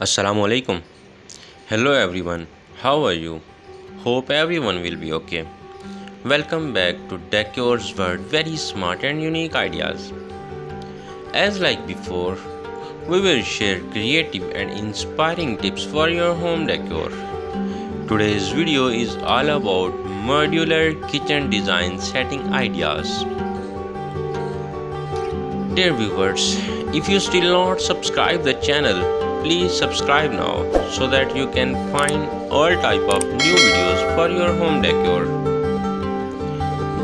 Assalamu alaikum. Hello everyone. How are you? Hope everyone will be okay. Welcome back to Decor's World, very smart and unique ideas. As like before, we will share creative and inspiring tips for your home decor. Today's video is all about modular kitchen design setting ideas. Dear viewers, if you still not subscribe the channel, please subscribe now so that you can find all type of new videos for your home decor.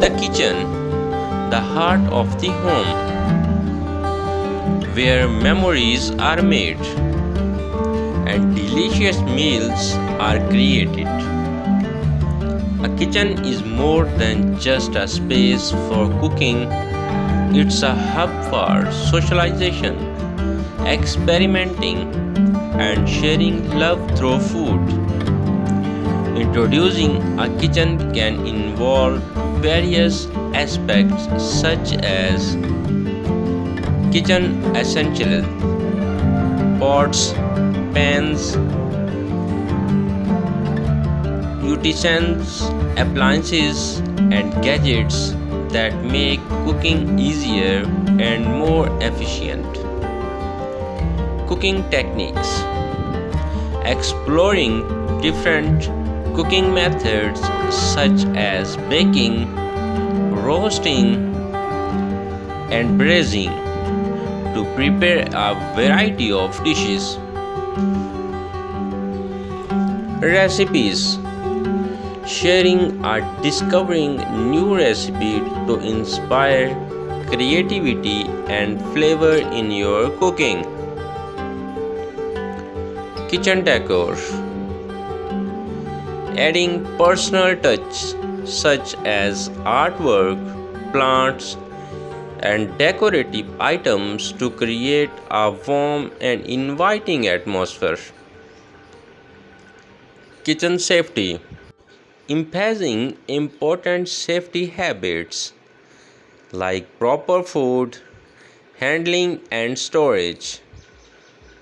The kitchen, the heart of the home, where memories are made and delicious meals are created. A kitchen is more than just a space for cooking. It's a hub for socialization, experimenting, and sharing love through food. Introducing a kitchen can involve various aspects such as kitchen essentials, pots, pans, utensils, appliances, and gadgets that make cooking easier and more efficient. Cooking techniques. Exploring different cooking methods such as baking, roasting, and braising to prepare a variety of dishes. Recipes. Sharing or discovering new recipe to inspire creativity and flavor in your cooking. Kitchen decor. Adding personal touch such as artwork, plants, and decorative items to create a warm and inviting atmosphere. Kitchen safety. Emphasizing important safety habits like proper food handling and storage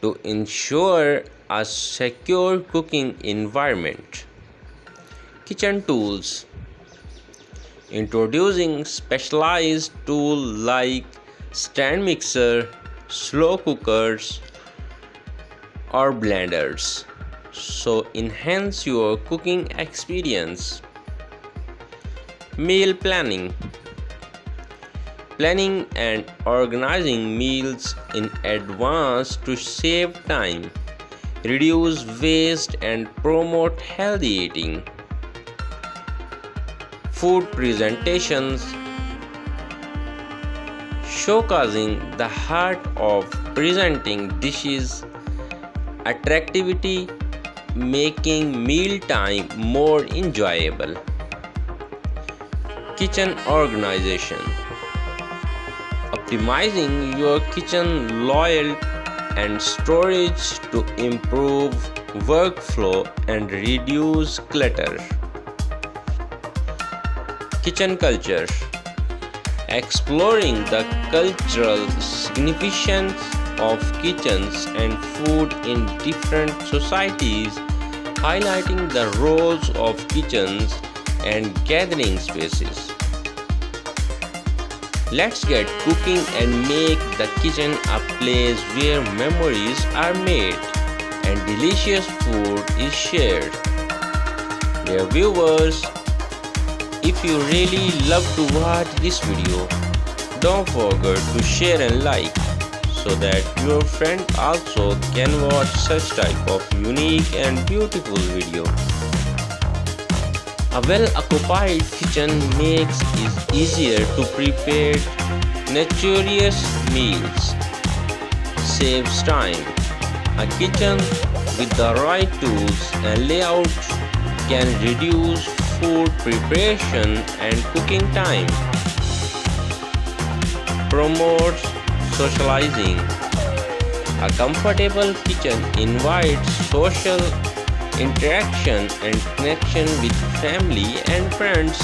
to ensure a secure cooking environment. Kitchen tools. Introducing specialized tools like stand mixer, slow cookers, or blenders so enhance your cooking experience. Meal planning. Planning and organizing meals in advance to save time, reduce waste, and promote healthy eating. Food presentations. Showcasing the heart of presenting dishes, attractivity, making mealtime more enjoyable. Kitchen organization. Optimizing your kitchen layout and storage to improve workflow and reduce clutter. Kitchen culture. Exploring the cultural significance of kitchens and food in different societies, highlighting the roles of kitchens and gathering spaces. Let's get cooking and make the kitchen a place where memories are made and delicious food is shared. Dear viewers, if you really love to watch this video, don't forget to share and like so that your friend also can watch such type of unique and beautiful video. A well-occupied kitchen makes it easier to prepare nutritious meals, saves time. A kitchen with the right tools and layout can reduce food preparation and cooking time. Promotes socializing. A comfortable kitchen invites social interaction and connection with family and friends.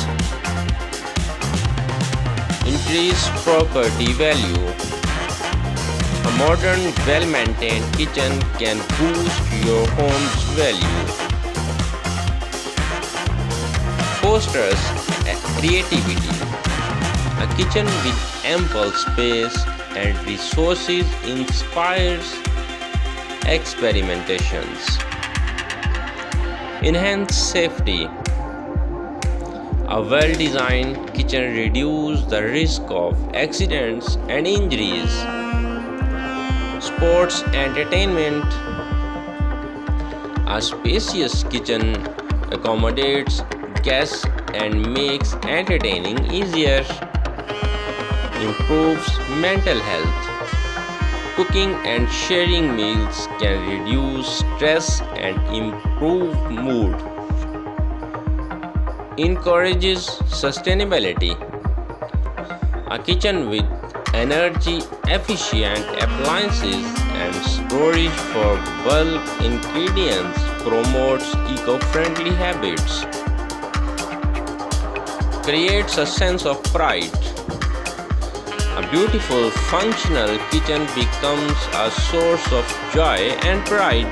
Increase property value. A modern, well-maintained kitchen can boost your home's value. Fosters creativity. A kitchen with ample space and resources inspires experimentations. Enhance safety. A well-designed kitchen reduces the risk of accidents and injuries. Sports entertainment. A spacious kitchen accommodates guests and makes entertaining easier. Improves mental health. Cooking and sharing meals can reduce stress and improve mood. Encourages sustainability. A kitchen with energy efficient appliances and storage for bulk ingredients promotes eco-friendly habits. Creates a sense of pride. A beautiful, functional kitchen becomes a source of joy and pride.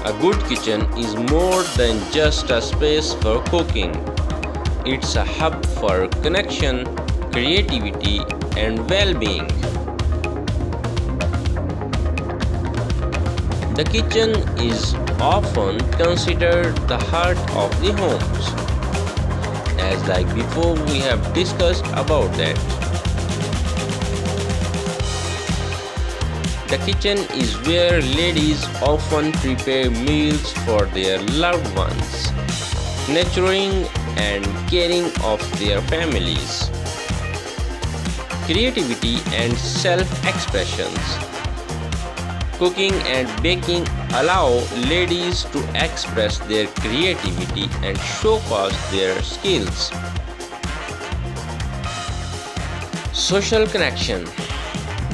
A good kitchen is more than just a space for cooking. It's a hub for connection, creativity, and well-being. The kitchen is often considered the heart of the homes. As like before, we have discussed about that. The kitchen is where ladies often prepare meals for their loved ones, nurturing and caring of their families. Creativity and self-expressions. Cooking and baking allow ladies to express their creativity and showcase their skills. Social connection.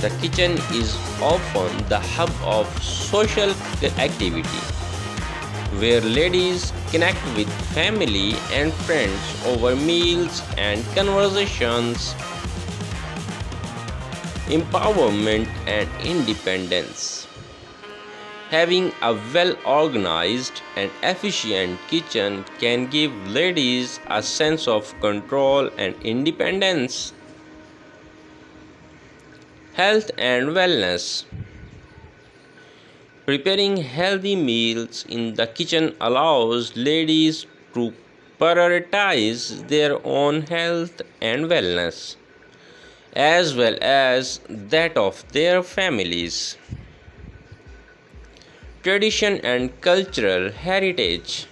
The kitchen is often the hub of social activity, where ladies connect with family and friends over meals and conversations. Empowerment and independence. Having a well-organized and efficient kitchen can give ladies a sense of control and independence. Health and wellness. Preparing healthy meals in the kitchen allows ladies to prioritize their own health and wellness, as well as that of their families. Tradition and cultural heritage.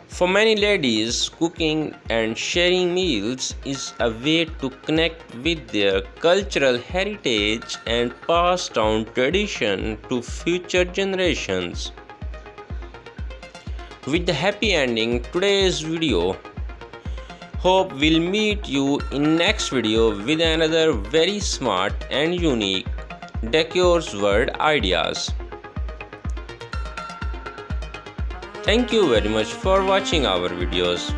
For many ladies, cooking and sharing meals is a way to connect with their cultural heritage and pass down tradition to future generations. With the happy ending today's video, hope we'll meet you in next video with another very smart and unique Decor's World ideas. Thank you very much for watching our videos.